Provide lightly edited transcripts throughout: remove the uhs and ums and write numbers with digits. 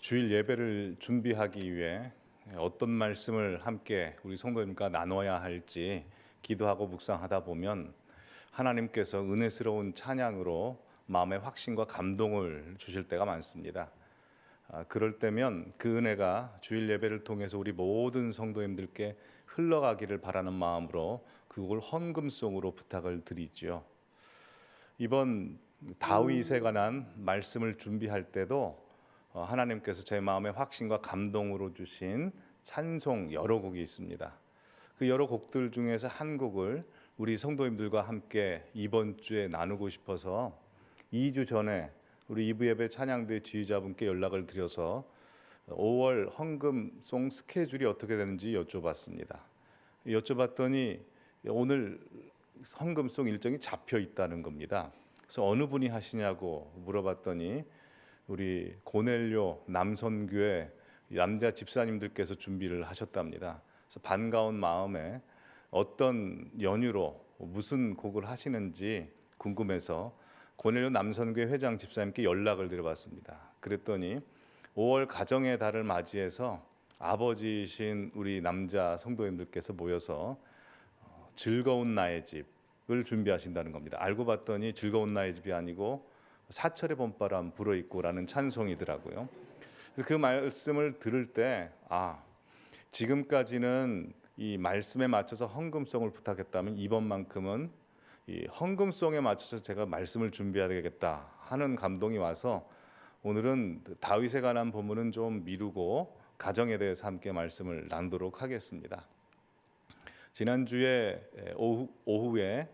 주일 예배를 준비하기 위해 어떤 말씀을 함께 우리 성도님과 나눠야 할지 기도하고 묵상하다 보면 하나님께서 은혜스러운 찬양으로 마음의 확신과 감동을 주실 때가 많습니다. 그럴 때면 그 은혜가 주일 예배를 통해서 우리 모든 성도님들께 흘러가기를 바라는 마음으로 그걸 헌금송으로 부탁을 드리죠. 이번 다윗에 관한 말씀을 준비할 때도 하나님께서 제 마음의 확신과 감동으로 주신 찬송 여러 곡이 있습니다. 그 여러 곡들 중에서 한 곡을 우리 성도님들과 함께 이번 주에 나누고 싶어서 2주 전에 우리 2부 예배 찬양대 지휘자분께 연락을 드려서 5월 헌금송 스케줄이 어떻게 되는지 여쭤봤습니다. 여쭤봤더니 오늘 헌금송 일정이 잡혀 있다는 겁니다. 그래서 어느 분이 하시냐고 물어봤더니 우리 고넬료 남선교회 남자 집사님들께서 준비를 하셨답니다. 그래서 반가운 마음에 어떤 연유로 무슨 곡을 하시는지 궁금해서 고넬료 남선교회 회장 집사님께 연락을 드려봤습니다. 그랬더니 5월 가정의 달을 맞이해서 아버지이신 우리 남자 성도님들께서 모여서 즐거운 나의 집을 준비하신다는 겁니다. 알고 봤더니 즐거운 나의 집이 아니고 사철의 봄바람 불어있고라는 찬송이더라고요. 그래서 그 말씀을 들을 때 지금까지는 이 말씀에 맞춰서 헌금송을 부탁했다면 이번만큼은 이 헌금송에 맞춰서 제가 말씀을 준비해야 되겠다 하는 감동이 와서 오늘은 다윗에 관한 본문은 좀 미루고 가정에 대해서 함께 말씀을 나누도록 하겠습니다. 지난주에 오후에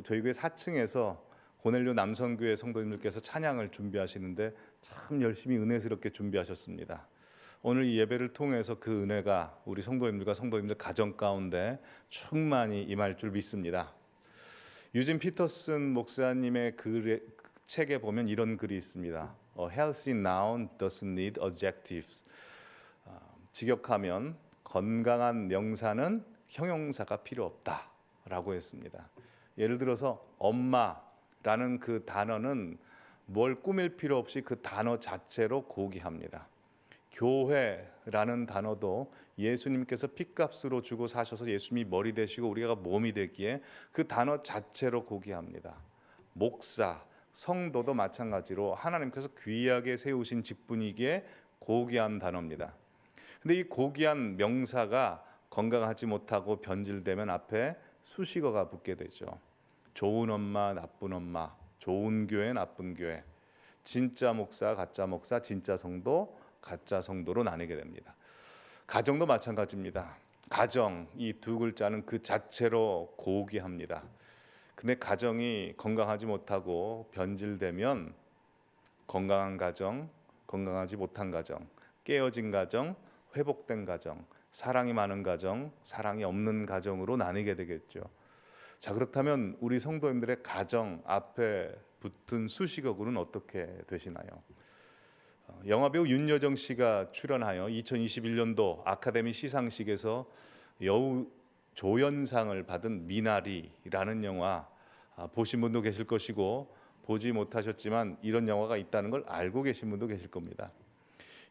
저희 교회 4층에서 고넬료 남선교회 성도님들께서 찬양을 준비하시는데 참 열심히 은혜스럽게 준비하셨습니다. 오늘 이 예배를 통해서 그 은혜가 우리 성도님들과 성도님들 가정 가운데 충만히 임할 줄 믿습니다. 유진 피터슨 목사님의 책에 보면 이런 글이 있습니다. A healthy noun doesn't need adjectives. 직역하면 건강한 명사는 형용사가 필요 없다라고 했습니다. 예를 들어서 엄마라는 그 단어는 뭘 꾸밀 필요 없이 그 단어 자체로 고귀합니다. 교회라는 단어도 예수님께서 핏값으로 주고 사셔서 예수님이 머리 되시고 우리가 몸이 됐기에 그 단어 자체로 고귀합니다. 목사, 성도도 마찬가지로 하나님께서 귀하게 세우신 직분이기에 고귀한 단어입니다. 근데 이 고귀한 명사가 건강하지 못하고 변질되면 앞에 수식어가 붙게 되죠. 좋은 엄마, 나쁜 엄마, 좋은 교회, 나쁜 교회, 진짜 목사, 가짜 목사, 진짜 성도, 가짜 성도로 나뉘게 됩니다. 가정도 마찬가지입니다. 가정, 이 두 글자는 그 자체로 고귀합니다. 근데 가정이 건강하지 못하고 변질되면 건강한 가정, 건강하지 못한 가정, 깨어진 가정, 회복된 가정, 사랑이 많은 가정, 사랑이 없는 가정으로 나뉘게 되겠죠. 자, 그렇다면 우리 성도님들의 가정 앞에 붙은 수식어구는 어떻게 되시나요? 영화배우 윤여정 씨가 출연하여 2021년도 아카데미 시상식에서 여우 조연상을 받은 미나리라는 영화 보신 분도 계실 것이고 보지 못하셨지만 이런 영화가 있다는 걸 알고 계신 분도 계실 겁니다.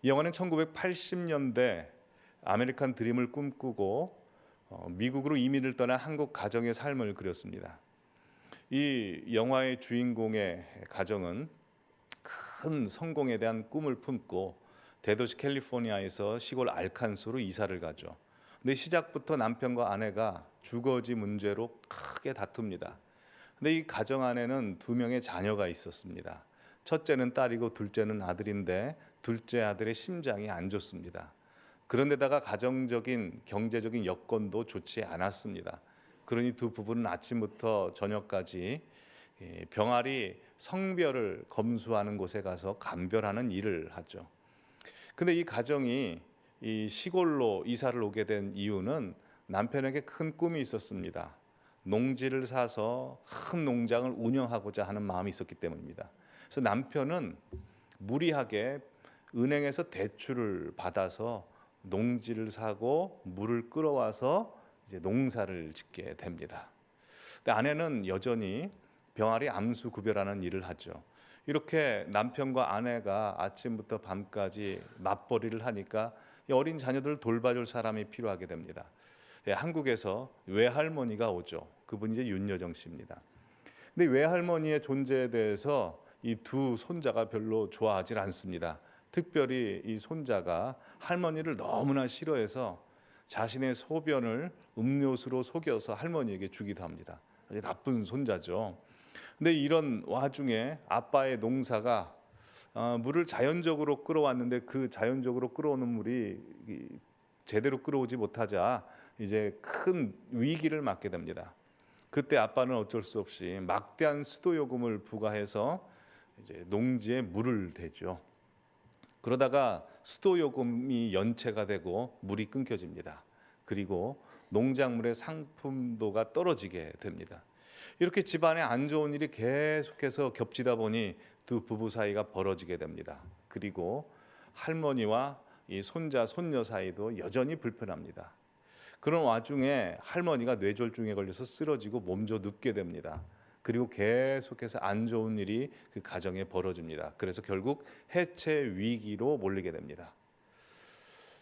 이 영화는 1980년대 아메리칸 드림을 꿈꾸고 미국으로 이민을 떠난 한국 가정의 삶을 그렸습니다. 이 영화의 주인공의 가정은 큰 성공에 대한 꿈을 품고 대도시 캘리포니아에서 시골 알칸소로 이사를 가죠. 근데 시작부터 남편과 아내가 주거지 문제로 크게 다툽니다. 근데 이 가정 안에는 2명의 자녀가 있었습니다. 첫째는 딸이고 둘째는 아들인데 둘째 아들의 심장이 안 좋습니다. 그런데다가 가정적인 경제적인 여건도 좋지 않았습니다. 그러니 두 부부는 아침부터 저녁까지 병아리 성별을 검수하는 곳에 가서 감별하는 일을 하죠. 근데 이 가정이 이 시골로 이사를 오게 된 이유는 남편에게 큰 꿈이 있었습니다. 농지를 사서 큰 농장을 운영하고자 하는 마음이 있었기 때문입니다. 그래서 남편은 무리하게 은행에서 대출을 받아서 농지를 사고 물을 끌어와서 이제 농사를 짓게 됩니다. 근데 아내는 여전히 병아리 암수 구별하는 일을 하죠. 이렇게 남편과 아내가 아침부터 밤까지 맞벌이를 하니까 이 어린 자녀들을 돌봐줄 사람이 필요하게 됩니다. 예, 한국에서 외할머니가 오죠. 그분이 이제 윤여정 씨입니다. 근데 외할머니의 존재에 대해서 이 두 손자가 별로 좋아하지 않습니다. 특별히 이 손자가 할머니를 너무나 싫어해서 자신의 소변을 음료수로 속여서 할머니에게 주기도 합니다. 아주 나쁜 손자죠. 근데 이런 와중에 아빠의 농사가 물을 자연적으로 끌어왔는데 그 자연적으로 끌어오는 물이 제대로 끌어오지 못하자 이제 큰 위기를 맞게 됩니다. 그때 아빠는 어쩔 수 없이 막대한 수도 요금을 부과해서 이제 농지에 물을 대죠. 그러다가 수도 요금이 연체가 되고 물이 끊겨집니다. 그리고 농작물의 상품도가 떨어지게 됩니다. 이렇게 집안에 안 좋은 일이 계속해서 겹치다 보니 두 부부 사이가 벌어지게 됩니다. 그리고 할머니와 이 손자 손녀 사이도 여전히 불편합니다. 그런 와중에 할머니가 뇌졸중에 걸려서 쓰러지고 몸져 눕게 됩니다. 그리고 계속해서 안 좋은 일이 그 가정에 벌어집니다. 그래서 결국 해체 위기로 몰리게 됩니다.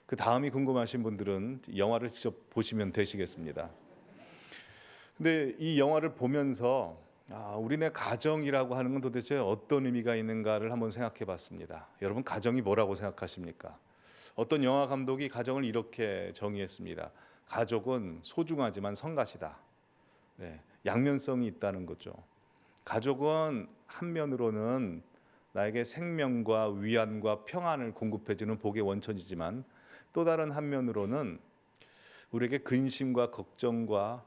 그 다음이 궁금하신 분들은 영화를 직접 보시면 되시겠습니다. 근데 이 영화를 보면서 우리네 가정이라고 하는 건 도대체 어떤 의미가 있는가를 한번 생각해 봤습니다. 여러분, 가정이 뭐라고 생각하십니까? 어떤 영화 감독이 가정을 이렇게 정의했습니다. 가족은 소중하지만 성가시다. 네, 양면성이 있다는 거죠. 가족은 한면으로는 나에게 생명과 위안과 평안을 공급해주는 복의 원천이지만 또 다른 한면으로는 우리에게 근심과 걱정과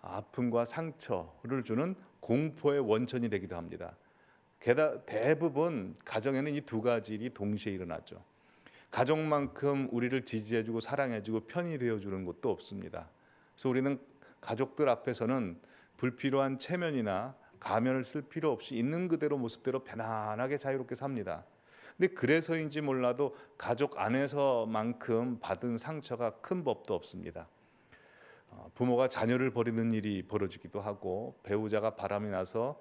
아픔과 상처를 주는 공포의 원천이 되기도 합니다. 게다가 대부분 가정에는 이 두 가지 일이 동시에 일어나죠. 가족만큼 우리를 지지해주고 사랑해주고 편히 되어주는 것도 없습니다. 그래서 우리는 가족들 앞에서는 불필요한 체면이나 가면을 쓸 필요 없이 있는 그대로 모습대로 편안하게 자유롭게 삽니다. 근데 그래서인지 몰라도 가족 안에서만큼 받은 상처가 큰 법도 없습니다. 부모가 자녀를 버리는 일이 벌어지기도 하고 배우자가 바람이 나서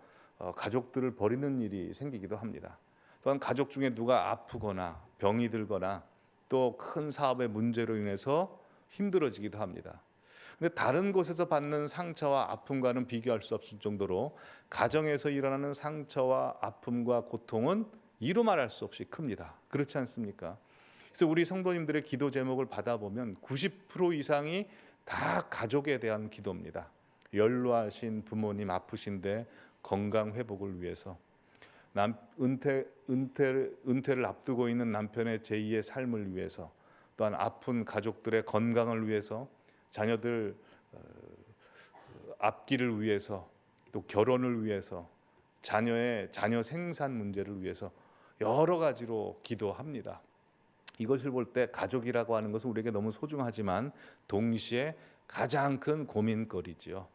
가족들을 버리는 일이 생기기도 합니다. 또한 가족 중에 누가 아프거나 병이 들거나 또 큰 사업의 문제로 인해서 힘들어지기도 합니다. 근데 다른 곳에서 받는 상처와 아픔과는 비교할 수 없을 정도로 가정에서 일어나는 상처와 아픔과 고통은 이루 말할 수 없이 큽니다. 그렇지 않습니까? 그래서 우리 성도님들의 기도 제목을 받아보면 90% 이상이 다 가족에 대한 기도입니다. 연로하신 부모님 아프신데 건강 회복을 위해서, 은퇴를 앞두고 있는 남편의 제2의 삶을 위해서, 또한 아픈 가족들의 건강을 위해서, 자녀들 앞길을 위해서, 또 결혼을 위해서, 자녀 생산 문제를 위해서 여러 가지로 기도합니다. 이것을 볼 때 가족이라고 하는 것은 우리에게 너무 소중하지만 동시에 가장 큰 고민거리지요.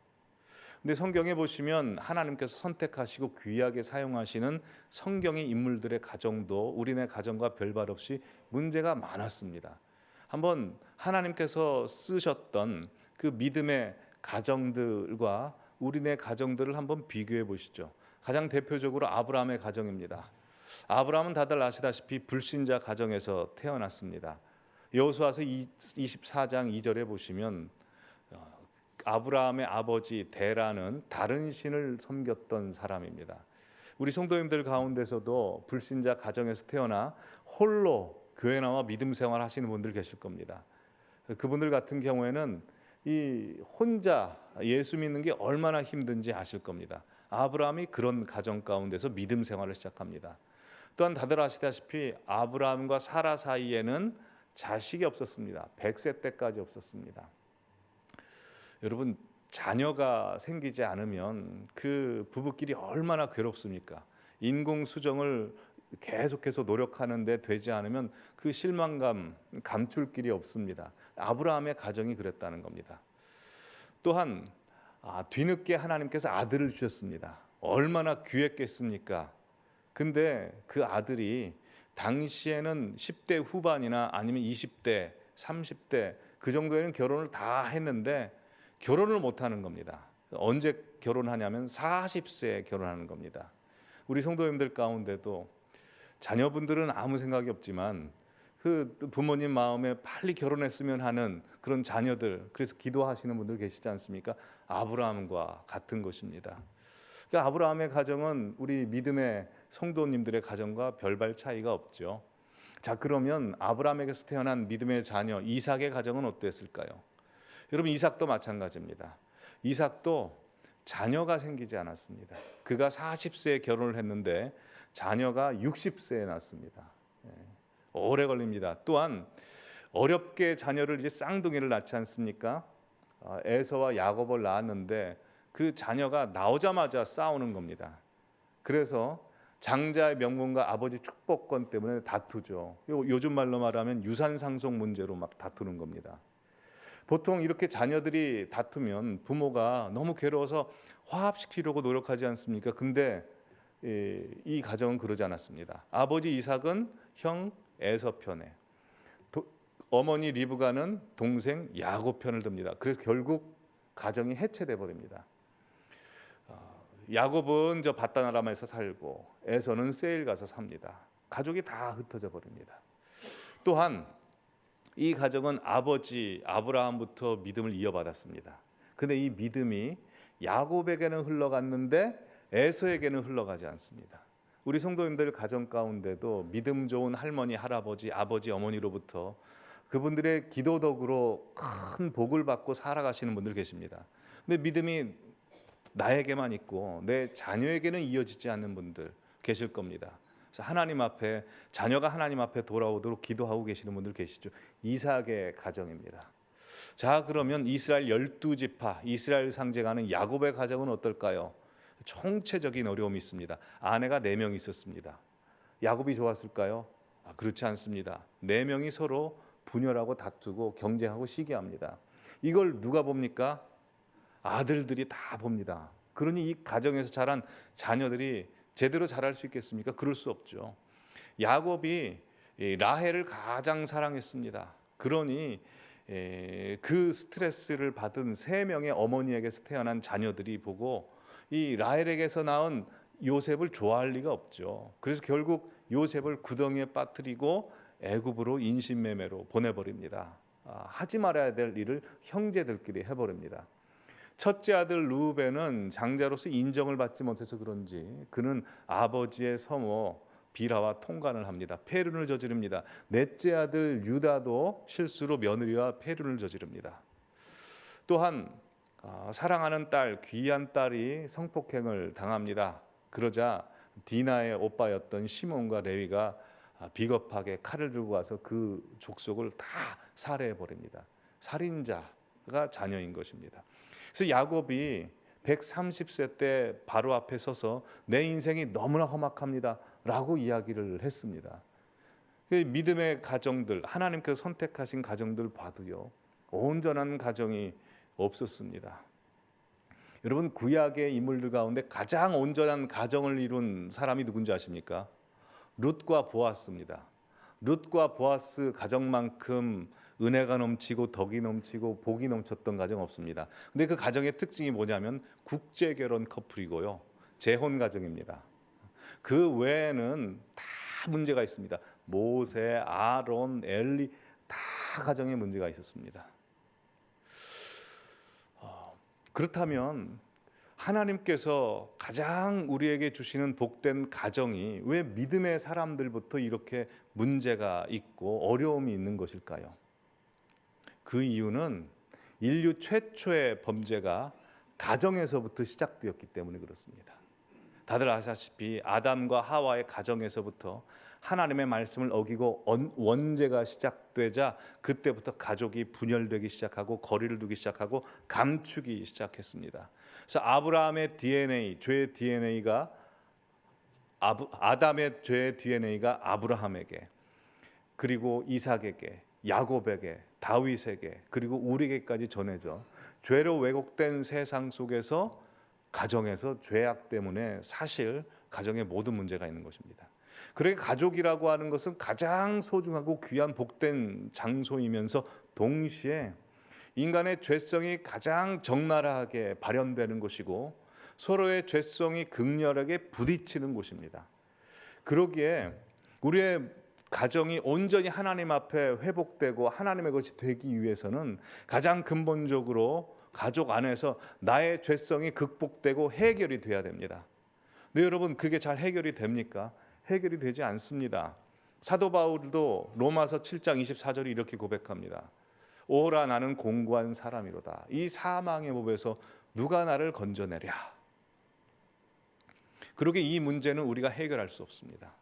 근데 성경에 보시면 하나님께서 선택하시고 귀하게 사용하시는 성경의 인물들의 가정도 우리네 가정과 별반 없이 문제가 많았습니다. 한번 하나님께서 쓰셨던 그 믿음의 가정들과 우리네 가정들을 한번 비교해 보시죠. 가장 대표적으로 아브라함의 가정입니다. 아브라함은 다들 아시다시피 불신자 가정에서 태어났습니다. 여호수아서 24장 2절에 보시면 아브라함의 아버지 데라는 다른 신을 섬겼던 사람입니다. 우리 성도님들 가운데서도 불신자 가정에서 태어나 홀로 교회 나와 믿음 생활 하시는 분들 계실 겁니다. 그분들 같은 경우에는 이 혼자 예수 믿는 게 얼마나 힘든지 아실 겁니다. 아브라함이 그런 가정 가운데서 믿음 생활을 시작합니다. 또한 다들 아시다시피 아브라함과 사라 사이에는 자식이 없었습니다. 100세 때까지 없었습니다. 여러분, 자녀가 생기지 않으면 그 부부끼리 얼마나 괴롭습니까? 인공수정을 계속해서 노력하는데 되지 않으면 그 실망감 감출 길이 없습니다. 아브라함의 가정이 그랬다는 겁니다. 또한 뒤늦게 하나님께서 아들을 주셨습니다. 얼마나 귀했겠습니까? 근데 그 아들이 당시에는 10대 후반이나 아니면 20대, 30대 그 정도에는 결혼을 다 했는데 결혼을 못하는 겁니다. 언제 결혼하냐면 40세에 결혼하는 겁니다. 우리 성도님들 가운데도 자녀분들은 아무 생각이 없지만 그 부모님 마음에 빨리 결혼했으면 하는 그런 자녀들, 그래서 기도하시는 분들 계시지 않습니까? 아브라함과 같은 것입니다. 그러니까 아브라함의 가정은 우리 믿음의 성도님들의 가정과 별반 차이가 없죠. 자, 그러면 아브라함에게서 태어난 믿음의 자녀 이삭의 가정은 어땠을까요? 여러분, 이삭도 마찬가지입니다. 이삭도 자녀가 생기지 않았습니다. 그가 40세에 결혼을 했는데 자녀가 60세에 낳습니다. 오래 걸립니다. 또한 어렵게 자녀를 이제 쌍둥이를 낳지 않습니까? 에서와 야곱을 낳았는데 그 자녀가 나오자마자 싸우는 겁니다. 그래서 장자의 명분과 아버지 축복권 때문에 다투죠. 요즘 말로 말하면 유산 상속 문제로 막 다투는 겁니다. 보통 이렇게 자녀들이 다투면 부모가 너무 괴로워서 화합시키려고 노력하지 않습니까? 근데 이 가정은 그러지 않았습니다. 아버지 이삭은 형 에서 편에, 어머니 리브가는 동생 야곱 편을 듭니다. 그래서 결국 가정이 해체돼 버립니다. 야곱은 저 밧다나람에서 살고 에서는 세일 가서 삽니다. 가족이 다 흩어져 버립니다. 또한 이 가정은 아버지 아브라함부터 믿음을 이어받았습니다. 근데 이 믿음이 야곱에게는 흘러갔는데 에서에게는 흘러가지 않습니다. 우리 성도님들 가정 가운데도 믿음 좋은 할머니, 할아버지, 아버지, 어머니로부터 그분들의 기도 덕으로 큰 복을 받고 살아가시는 분들 계십니다. 근데 믿음이 나에게만 있고 내 자녀에게는 이어지지 않는 분들 계실 겁니다. 그래서 하나님 앞에, 자녀가 하나님 앞에 돌아오도록 기도하고 계시는 분들 계시죠. 이삭의 가정입니다. 자, 그러면 이스라엘 12지파, 이스라엘 상징하는 야곱의 가정은 어떨까요? 총체적인 어려움이 있습니다. 아내가 4명 있었습니다. 야곱이 좋았을까요? 그렇지 않습니다. 4명이 서로 분열하고 다투고 경쟁하고 시기합니다. 이걸 누가 봅니까? 아들들이 다 봅니다. 그러니 이 가정에서 자란 자녀들이 제대로 자랄 수 있겠습니까? 그럴 수 없죠. 야곱이 라헬을 가장 사랑했습니다. 그러니 그 스트레스를 받은 3명의 어머니에게서 태어난 자녀들이 보고 이 라헬에게서 낳은 요셉을 좋아할 리가 없죠. 그래서 결국 요셉을 구덩이에 빠뜨리고 애굽으로 인신매매로 보내버립니다. 하지 말아야 될 일을 형제들끼리 해버립니다. 첫째 아들 루벤은 장자로서 인정을 받지 못해서 그런지 그는 아버지의 서모 비라와 통간을 합니다. 폐륜을 저지릅니다. 넷째 아들 유다도 실수로 며느리와 폐륜을 저지릅니다. 또한 사랑하는 딸, 귀한 딸이 성폭행을 당합니다. 그러자 디나의 오빠였던 시몬과 레위가 비겁하게 칼을 들고 와서 그 족속을 다 살해해 버립니다. 살인자가 자녀인 것입니다. 그래서 야곱이 130세 때 바로 앞에 서서 내 인생이 너무나 험악합니다 라고 이야기를 했습니다. 믿음의 가정들, 하나님께서 선택하신 가정들 봐도요, 온전한 가정이 없었습니다. 여러분, 구약의 인물들 가운데 가장 온전한 가정을 이룬 사람이 누군지 아십니까? 룻과 보아스입니다. 룻과 보아스 가정만큼 은혜가 넘치고 덕이 넘치고 복이 넘쳤던 가정 없습니다. 근데 그 가정의 특징이 뭐냐면 국제 결혼 커플이고요, 재혼 가정입니다. 그 외에는 다 문제가 있습니다. 모세, 아론, 엘리 다 가정에 문제가 있었습니다. 그렇다면 하나님께서 가장 우리에게 주시는 복된 가정이 왜 믿음의 사람들부터 이렇게 문제가 있고 어려움이 있는 것일까요? 그 이유는 인류 최초의 범죄가 가정에서부터 시작되었기 때문에 그렇습니다. 다들 아시다시피 아담과 하와의 가정에서부터 하나님의 말씀을 어기고 원죄가 시작되자 그때부터 가족이 분열되기 시작하고 거리를 두기 시작하고 감추기 시작했습니다. 그래서 아브라함의 DNA, 죄의 DNA가 아담의 죄의 DNA가 아브라함에게, 그리고 이삭에게, 야곱에게, 다윗에게, 그리고 우리에게까지 전해져 죄로 왜곡된 세상 속에서 가정에서 죄악 때문에 사실 가정에 모든 문제가 있는 것입니다. 그러니까 가족이라고 하는 것은 가장 소중하고 귀한 복된 장소이면서 동시에 인간의 죄성이 가장 적나라하게 발현되는 것이고 서로의 죄성이 극렬하게 부딪히는 곳입니다. 그러기에 우리의 가정이 온전히 하나님 앞에 회복되고 하나님의 것이 되기 위해서는 가장 근본적으로 가족 안에서 나의 죄성이 극복되고 해결이 돼야 됩니다. 네, 여러분, 그게 잘 해결이 됩니까? 해결이 되지 않습니다. 사도 바울도 로마서 7장 24절이 이렇게 고백합니다. 오라 나는 공고한 사람이로다. 이 사망의 법에서 누가 나를 건져내랴. 그러게 이 문제는 우리가 해결할 수 없습니다.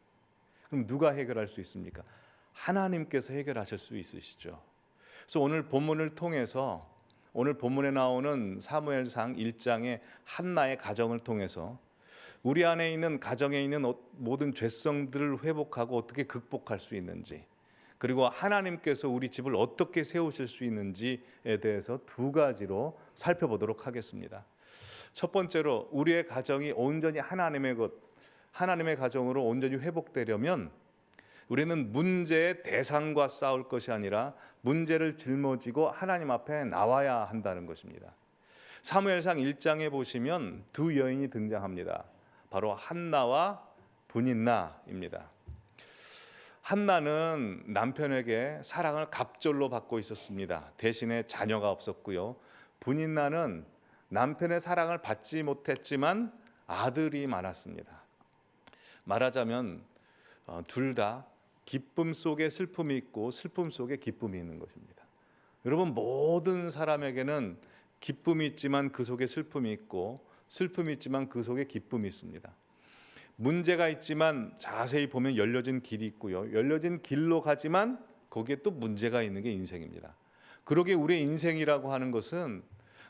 그럼 누가 해결할 수 있습니까? 하나님께서 해결하실 수 있으시죠. 그래서 오늘 본문을 통해서 오늘 본문에 나오는 사무엘상 1장의 한나의 가정을 통해서 우리 안에 있는 가정에 있는 모든 죄성들을 회복하고 어떻게 극복할 수 있는지, 그리고 하나님께서 우리 집을 어떻게 세우실 수 있는지에 대해서 두 가지로 살펴보도록 하겠습니다. 첫 번째로 우리의 가정이 온전히 하나님의 가정으로 온전히 회복되려면 우리는 문제의 대상과 싸울 것이 아니라 문제를 짊어지고 하나님 앞에 나와야 한다는 것입니다. 사무엘상 1장에 보시면 두 여인이 등장합니다. 바로 한나와 분인나입니다. 한나는 남편에게 사랑을 갑절로 받고 있었습니다. 대신에 자녀가 없었고요. 분인나는 남편의 사랑을 받지 못했지만 아들이 많았습니다. 말하자면 둘 다 기쁨 속에 슬픔이 있고 슬픔 속에 기쁨이 있는 것입니다. 여러분, 모든 사람에게는 기쁨이 있지만 그 속에 슬픔이 있고 슬픔이 있지만 그 속에 기쁨이 있습니다. 문제가 있지만 자세히 보면 열려진 길이 있고요. 열려진 길로 가지만 거기에 또 문제가 있는 게 인생입니다. 그러기에 우리의 인생이라고 하는 것은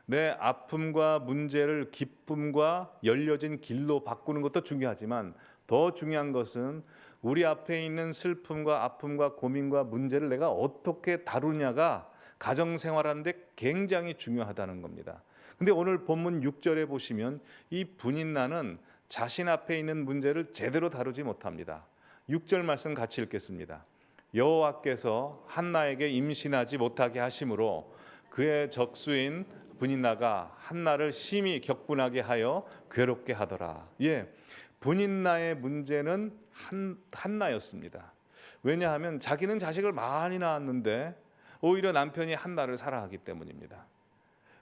내 아픔과 문제를 기쁨과 열려진 길로 바꾸는 것도 중요하지만 더 중요한 것은 우리 앞에 있는 슬픔과 아픔과 고민과 문제를 내가 어떻게 다루냐가 가정생활하는데 굉장히 중요하다는 겁니다. 근데 오늘 본문 6절에 보시면 이 분인나는 자신 앞에 있는 문제를 제대로 다루지 못합니다. 6절 말씀 같이 읽겠습니다. 여호와께서 한나에게 임신하지 못하게 하심으로 그의 적수인 분인나가 한나를 심히 격분하게 하여 괴롭게 하더라. 분인나의 문제는 한나였습니다. 왜냐하면 자기는 자식을 많이 낳았는데 오히려 남편이 한나를 사랑하기 때문입니다.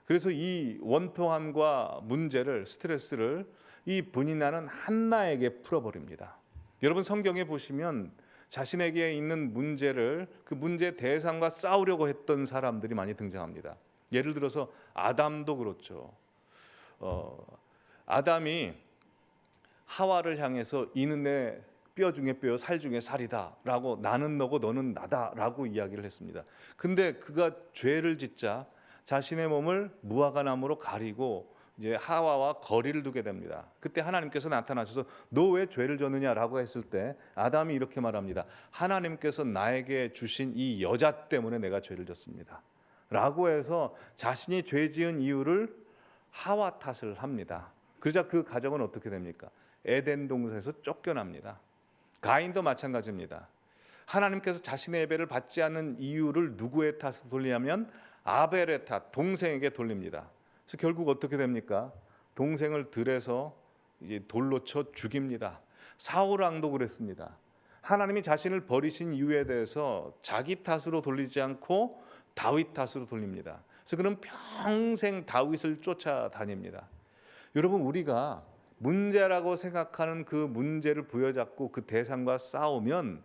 그래서 이 원통함과 문제를, 스트레스를 이 분인나는 한나에게 풀어버립니다. 여러분, 성경에 보시면 자신에게 있는 문제를 그 문제 대상과 싸우려고 했던 사람들이 많이 등장합니다. 예를 들어서 아담도 그렇죠. 아담이 하와를 향해서 이는 내 뼈 중에 뼈요 살 중에 살이다 라고, 나는 너고 너는 나다 라고 이야기를 했습니다. 근데 그가 죄를 짓자 자신의 몸을 무화과나무로 가리고 이제 하와와 거리를 두게 됩니다. 그때 하나님께서 나타나셔서 너 왜 죄를 졌느냐라고 했을 때 아담이 이렇게 말합니다. 하나님께서 나에게 주신 이 여자 때문에 내가 죄를 졌습니다 라고 해서 자신이 죄 지은 이유를 하와 탓을 합니다. 그러자 그 가정은 어떻게 됩니까? 에덴 동산에서 쫓겨납니다. 가인도 마찬가지입니다. 하나님께서 자신의 예배를 받지 않는 이유를 누구의 탓으로 돌리냐면 아벨의 탓, 동생에게 돌립니다. 그래서 결국 어떻게 됩니까? 동생을 들에서 이제 돌로 쳐 죽입니다. 사울 왕도 그랬습니다. 하나님이 자신을 버리신 이유에 대해서 자기 탓으로 돌리지 않고 다윗 탓으로 돌립니다. 그래서 그는 평생 다윗을 쫓아다닙니다. 여러분, 우리가 문제라고 생각하는 그 문제를 부여잡고 그 대상과 싸우면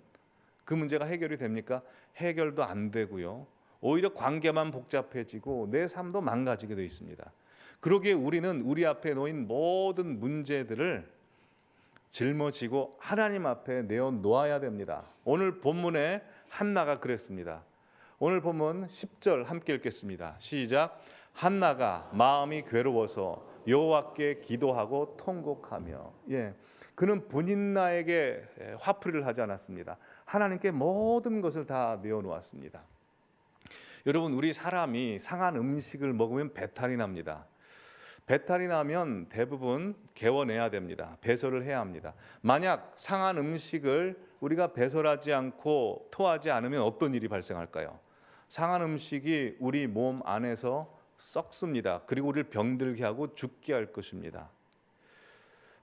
그 문제가 해결이 됩니까? 해결도 안 되고요. 오히려 관계만 복잡해지고 내 삶도 망가지게 되어 있습니다. 그러기에 우리는 우리 앞에 놓인 모든 문제들을 짊어지고 하나님 앞에 내어놓아야 됩니다. 오늘 본문에 한나가 그랬습니다. 오늘 본문 10절 함께 읽겠습니다. 시작. 한나가 마음이 괴로워서 여호와께 기도하고 통곡하며, 그는 분인나에게 화풀이를 하지 않았습니다. 하나님께 모든 것을 다 내어놓았습니다. 여러분, 우리 사람이 상한 음식을 먹으면 배탈이 납니다. 배탈이 나면 대부분 개워내야 됩니다. 배설을 해야 합니다. 만약 상한 음식을 우리가 배설하지 않고 토하지 않으면 어떤 일이 발생할까요? 상한 음식이 우리 몸 안에서 썩습니다. 그리고 우리를 병들게 하고 죽게 할 것입니다.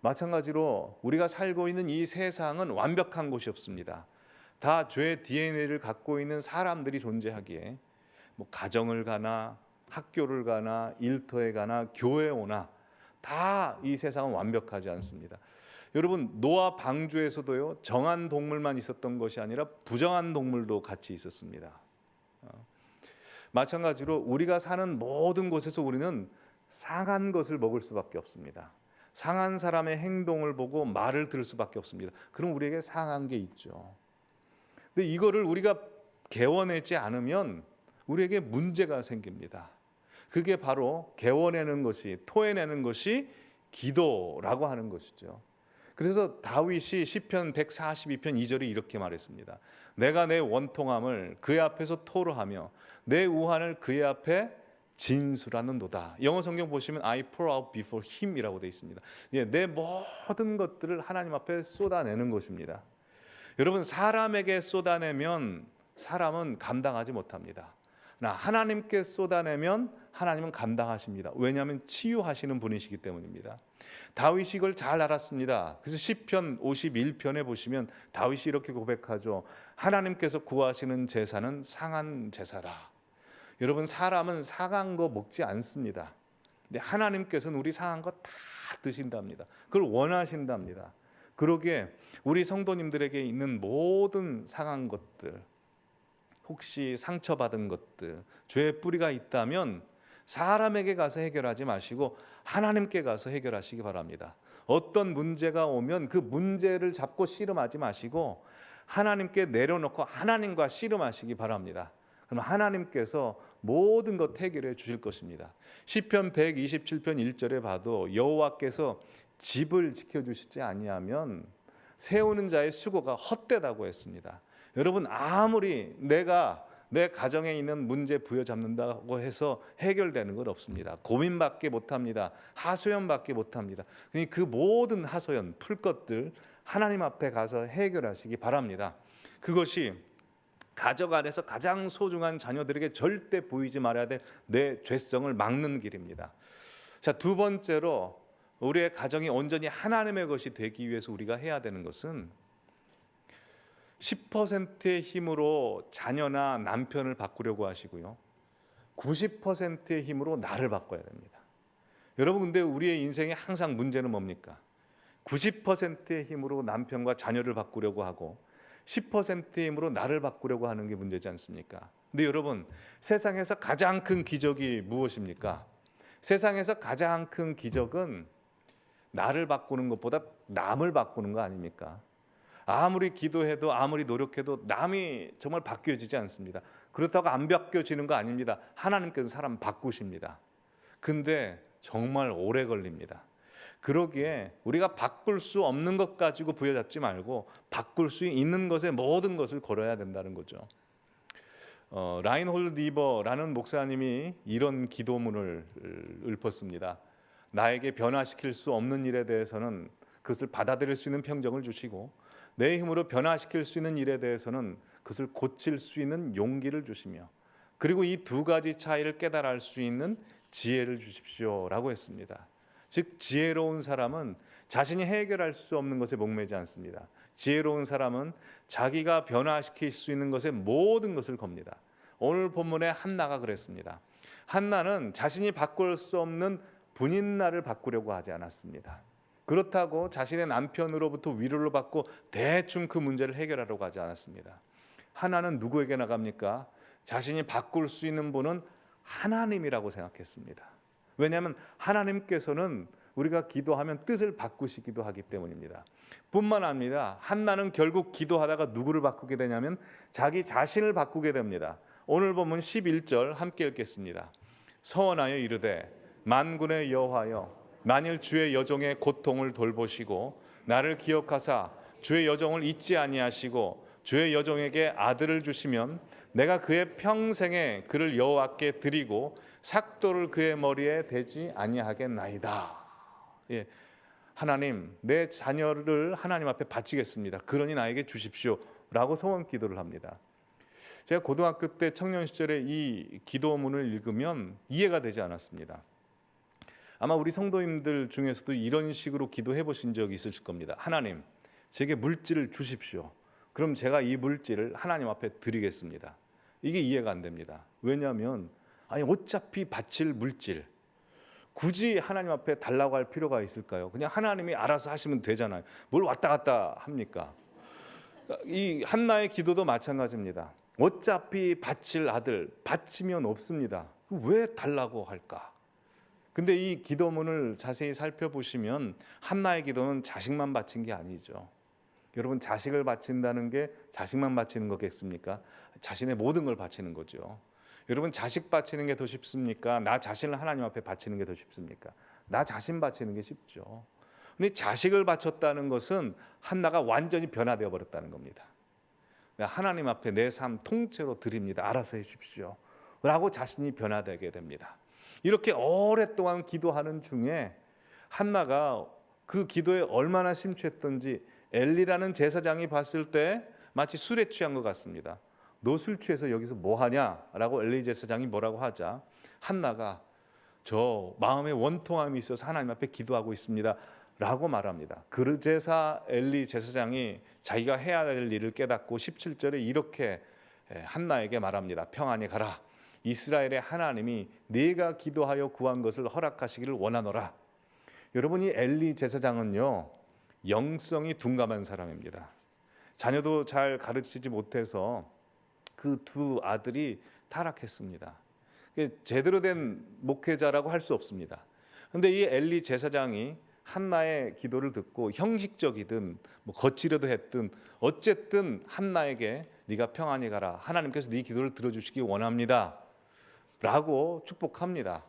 마찬가지로 우리가 살고 있는 이 세상은 완벽한 곳이 없습니다. 다 죄의 DNA를 갖고 있는 사람들이 존재하기에 뭐 가정을 가나 학교를 가나 일터에 가나 교회에 오나 다 이 세상은 완벽하지 않습니다. 여러분, 노아 방주에서도요, 정한 동물만 있었던 것이 아니라 부정한 동물도 같이 있었습니다. 마찬가지로 우리가 사는 모든 곳에서 우리는 상한 것을 먹을 수밖에 없습니다. 상한 사람의 행동을 보고 말을 들을 수밖에 없습니다. 그럼 우리에게 상한 게 있죠. 근데 이거를 우리가 개워내지 않으면 우리에게 문제가 생깁니다. 그게 바로 개워내는 것이, 토해내는 것이 기도라고 하는 것이죠. 그래서 다윗이 시편 142편 2절에 이렇게 말했습니다. 내가 내 원통함을 그의 앞에서 토로하며 내 우환을 그의 앞에 진술하는도다. 영어 성경 보시면 I pour out before him이라고 되어 있습니다. 내 모든 것들을 하나님 앞에 쏟아내는 것입니다. 여러분, 사람에게 쏟아내면 사람은 감당하지 못합니다. 나 하나님께 쏟아내면 하나님은 감당하십니다. 왜냐하면 치유하시는 분이시기 때문입니다. 다윗이 이걸 잘 알았습니다. 그래서 시편 51편에 보시면 다윗이 이렇게 고백하죠. 하나님께서 구하시는 제사는 상한 제사라. 여러분, 사람은 상한 거 먹지 않습니다. 근데 하나님께서는 우리 상한 거 다 드신답니다. 그걸 원하신답니다. 그러기에 우리 성도님들에게 있는 모든 상한 것들, 혹시 상처받은 것들, 죄의 뿌리가 있다면 사람에게 가서 해결하지 마시고 하나님께 가서 해결하시기 바랍니다. 어떤 문제가 오면 그 문제를 잡고 씨름하지 마시고 하나님께 내려놓고 하나님과 씨름하시기 바랍니다. 그럼 하나님께서 모든 것 해결해 주실 것입니다. 시편 127편 1절에 봐도 여호와께서 집을 지켜주시지 아니하면 세우는 자의 수고가 헛되다고 했습니다. 여러분, 아무리 내가 내 가정에 있는 문제 부여잡는다고 해서 해결되는 건 없습니다. 고민밖에 못합니다. 하소연밖에 못합니다. 그 모든 하소연, 풀 것들 하나님 앞에 가서 해결하시기 바랍니다. 그것이 가족 안에서 가장 소중한 자녀들에게 절대 보이지 말아야 될 내 죄성을 막는 길입니다. 자, 두 번째로 우리의 가정이 온전히 하나님의 것이 되기 위해서 우리가 해야 되는 것은 10%의 힘으로 자녀나 남편을 바꾸려고 하시고요, 90%의 힘으로 나를 바꿔야 됩니다. 여러분, 근데 우리의 인생에 항상 문제는 뭡니까? 90%의 힘으로 남편과 자녀를 바꾸려고 하고 10%의 힘으로 나를 바꾸려고 하는 게 문제지 않습니까? 근데 여러분, 세상에서 가장 큰 기적이 무엇입니까? 세상에서 가장 큰 기적은 나를 바꾸는 것보다 남을 바꾸는 거 아닙니까? 아무리 기도해도 아무리 노력해도 남이 정말 바뀌어지지 않습니다. 그렇다고 안 바뀌어지는 거 아닙니다. 하나님께서 사람 바꾸십니다. 근데 정말 오래 걸립니다. 그러기에 우리가 바꿀 수 없는 것 가지고 부여잡지 말고 바꿀 수 있는 것에 모든 것을 걸어야 된다는 거죠. 라인홀드 니버라는 목사님이 이런 기도문을 읊었습니다. 나에게 변화시킬 수 없는 일에 대해서는 그것을 받아들일 수 있는 평정을 주시고 내 힘으로 변화시킬 수 있는 일에 대해서는 그것을 고칠 수 있는 용기를 주시며 그리고 이 두 가지 차이를 깨달을 수 있는 지혜를 주십시오라고 했습니다. 즉, 지혜로운 사람은 자신이 해결할 수 없는 것에 목매지 않습니다. 지혜로운 사람은 자기가 변화시킬 수 있는 것에 모든 것을 겁니다. 오늘 본문에 한나가 그랬습니다. 한나는 자신이 바꿀 수 없는 분인나를 바꾸려고 하지 않았습니다. 그렇다고 자신의 남편으로부터 위로를 받고 대충 그 문제를 해결하려고 하지 않았습니다. 하나는 누구에게 나갑니까? 자신이 바꿀 수 있는 분은 하나님이라고 생각했습니다. 왜냐하면 하나님께서는 우리가 기도하면 뜻을 바꾸시기도 하기 때문입니다. 뿐만 아니라 한나는 결국 기도하다가 누구를 바꾸게 되냐면 자기 자신을 바꾸게 됩니다. 오늘 본문 11절 함께 읽겠습니다. 서원하여 이르되 만군의 여호와여, 만일 주의 여종의 고통을 돌보시고 나를 기억하사 주의 여종을 잊지 아니하시고 주의 여종에게 아들을 주시면 내가 그의 평생에 그를 여호와께 드리고 삭도를 그의 머리에 대지 아니하겠나이다. 예, 하나님, 내 자녀를 하나님 앞에 바치겠습니다. 그러니 나에게 주십시오라고 소원 기도를 합니다. 제가 고등학교 때 청년 시절에 이 기도문을 읽으면 이해가 되지 않았습니다. 아마 우리 성도님들 중에서도 이런 식으로 기도해 보신 적이 있으실 겁니다. 하나님, 제게 물질을 주십시오. 그럼 제가 이 물질을 하나님 앞에 드리겠습니다. 이게 이해가 안 됩니다. 왜냐하면 어차피 바칠 물질 굳이 하나님 앞에 달라고 할 필요가 있을까요? 그냥 하나님이 알아서 하시면 되잖아요. 뭘 왔다 갔다 합니까? 이 한나의 기도도 마찬가지입니다. 어차피 바칠 아들 바치면 없습니다. 왜 달라고 할까? 근데 이 기도문을 자세히 살펴보시면 한나의 기도는 자식만 바친 게 아니죠. 여러분, 자식을 바친다는 게 자식만 바치는 거겠습니까? 자신의 모든 걸 바치는 거죠. 여러분, 자식 바치는 게 더 쉽습니까? 나 자신을 하나님 앞에 바치는 게 더 쉽습니까? 나 자신 바치는 게 쉽죠. 근데 자식을 바쳤다는 것은 한나가 완전히 변화되어 버렸다는 겁니다. 하나님 앞에 내 삶 통째로 드립니다. 알아서 해 주십시오 라고 자신이 변화되게 됩니다. 이렇게 오랫동안 기도하는 중에 한나가 그 기도에 얼마나 심취했던지 엘리라는 제사장이 봤을 때 마치 술에 취한 것 같습니다. 너 술 취해서 여기서 뭐 하냐라고 엘리 제사장이 뭐라고 하자 한나가 저 마음에 원통함이 있어서 하나님 앞에 기도하고 있습니다 라고 말합니다. 그제사 엘리 제사장이 자기가 해야 될 일을 깨닫고 17절에 이렇게 한나에게 말합니다. 평안히 가라. 이스라엘의 하나님이 네가 기도하여 구한 것을 허락하시기를 원하노라. 여러분, 이 엘리 제사장은요 영성이 둔감한 사람입니다. 자녀도 잘 가르치지 못해서 그 두 아들이 타락했습니다. 제대로 된 목회자라고 할 수 없습니다. 그런데 이 엘리 제사장이 한나의 기도를 듣고 형식적이든 거칠어도 했든 어쨌든 한나에게 네가 평안히 가라. 하나님께서 네 기도를 들어주시기 원합니다 라고 축복합니다.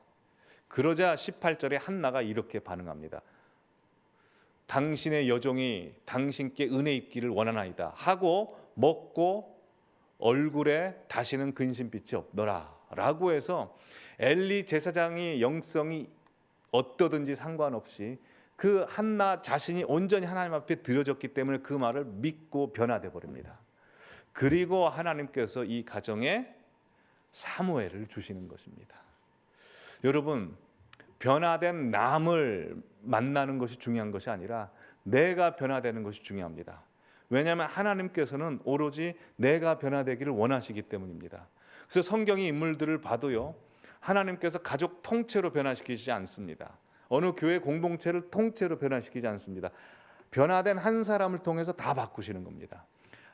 그러자 18절에 한나가 이렇게 반응합니다. 당신의 여종이 당신께 은혜 입기를 원하나이다 하고 먹고 얼굴에 다시는 근심빛이 없더라 라고 해서 엘리 제사장이 영성이 어떠든지 상관없이 그 한나 자신이 온전히 하나님 앞에 드려졌기 때문에 그 말을 믿고 변화돼 버립니다. 그리고 하나님께서 이 가정에 사무엘을 주시는 것입니다. 여러분, 변화된 남을 만나는 것이 중요한 것이 아니라 내가 변화되는 것이 중요합니다. 왜냐하면 하나님께서는 오로지 내가 변화되기를 원하시기 때문입니다. 그래서 성경의 인물들을 봐도요 하나님께서 가족 통째로 변화시키지 않습니다. 어느 교회 공동체를 통째로 변화시키지 않습니다. 변화된 한 사람을 통해서 다 바꾸시는 겁니다.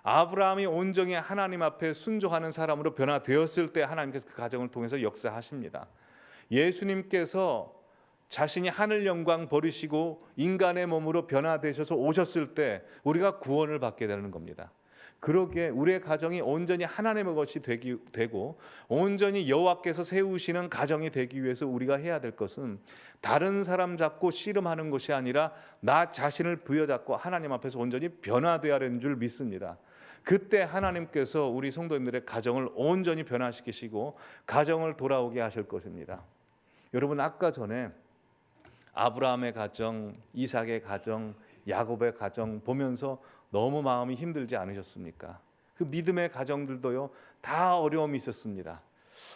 아브라함이 온전히 하나님 앞에 순종하는 사람으로 변화되었을 때 하나님께서 그 가정을 통해서 역사하십니다. 예수님께서 자신이 하늘 영광 버리시고 인간의 몸으로 변화되셔서 오셨을 때 우리가 구원을 받게 되는 겁니다. 그러기에 우리의 가정이 온전히 하나님의 것이 되고 온전히 여호와께서 세우시는 가정이 되기 위해서 우리가 해야 될 것은 다른 사람 잡고 씨름하는 것이 아니라 나 자신을 부여잡고 하나님 앞에서 온전히 변화되어야 하는 줄 믿습니다. 그때 하나님께서 우리 성도님들의 가정을 온전히 변화시키시고 가정을 돌아오게 하실 것입니다. 여러분, 아까 전에 아브라함의 가정, 이삭의 가정, 야곱의 가정 보면서 너무 마음이 힘들지 않으셨습니까? 그 믿음의 가정들도요 다 어려움이 있었습니다.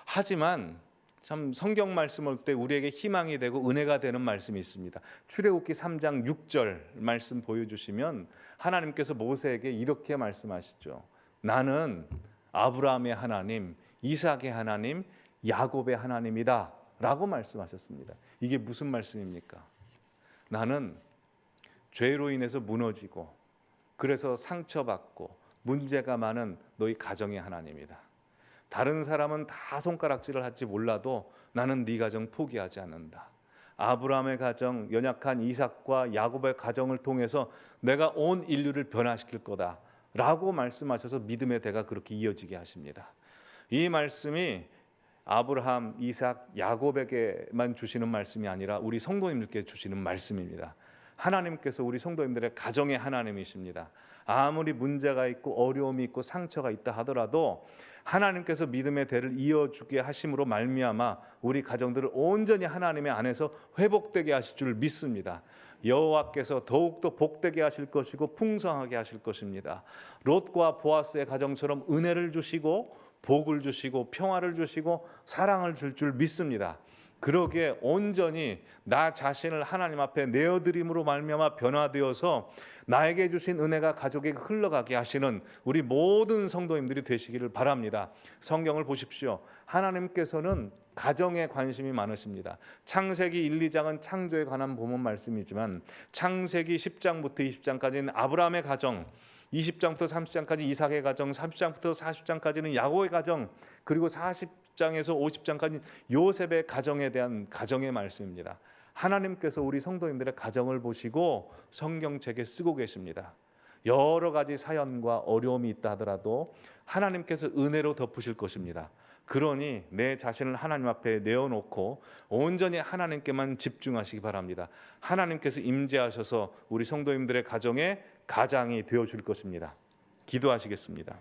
하지만 참 성경 말씀 올 때 우리에게 희망이 되고 은혜가 되는 말씀이 있습니다. 출애굽기 3장 6절 말씀 보여주시면 하나님께서 모세에게 이렇게 말씀하시죠. 나는 아브라함의 하나님, 이삭의 하나님, 야곱의 하나님이다 라고 말씀하셨습니다. 이게 무슨 말씀입니까? 나는 죄로 인해서 무너지고 그래서 상처받고 문제가 많은 너희 가정의 하나님이다. 다른 사람은 다 손가락질을 할지 몰라도 나는 네 가정 포기하지 않는다. 아브라함의 가정, 연약한 이삭과 야곱의 가정을 통해서 내가 온 인류를 변화시킬 거다 라고 말씀하셔서 믿음의 대가 그렇게 이어지게 하십니다. 이 말씀이 아브라함, 이삭, 야곱에게만 주시는 말씀이 아니라 우리 성도님들께 주시는 말씀입니다. 하나님께서 우리 성도님들의 가정의 하나님이십니다. 아무리 문제가 있고 어려움이 있고 상처가 있다 하더라도 하나님께서 믿음의 대를 이어주게 하심으로 말미암아 우리 가정들을 온전히 하나님의 안에서 회복되게 하실 줄 믿습니다. 여호와께서 더욱더 복되게 하실 것이고 풍성하게 하실 것입니다. 롯과 보아스의 가정처럼 은혜를 주시고 복을 주시고 평화를 주시고 사랑을 줄 믿습니다. 그러기에 온전히 나 자신을 하나님 앞에 내어드림으로 말미암아 변화되어서 나에게 주신 은혜가 가족에게 흘러가게 하시는 우리 모든 성도님들이 되시기를 바랍니다. 성경을 보십시오. 하나님께서는 가정에 관심이 많으십니다. 창세기 1, 2장은 창조에 관한 본문 말씀이지만 창세기 10장부터 20장까지는 아브라함의 가정, 20장부터 30장까지 이삭의 가정, 30장부터 40장까지는 야곱의 가정, 그리고 40장에서 50장까지 요셉의 가정에 대한 가정의 말씀입니다. 하나님께서 우리 성도님들의 가정을 보시고 성경책에 쓰고 계십니다. 여러 가지 사연과 어려움이 있다 하더라도 하나님께서 은혜로 덮으실 것입니다. 그러니 내 자신을 하나님 앞에 내어놓고 온전히 하나님께만 집중하시기 바랍니다. 하나님께서 임재하셔서 우리 성도님들의 가정에 가장이 되어줄 것입니다. 기도하시겠습니다.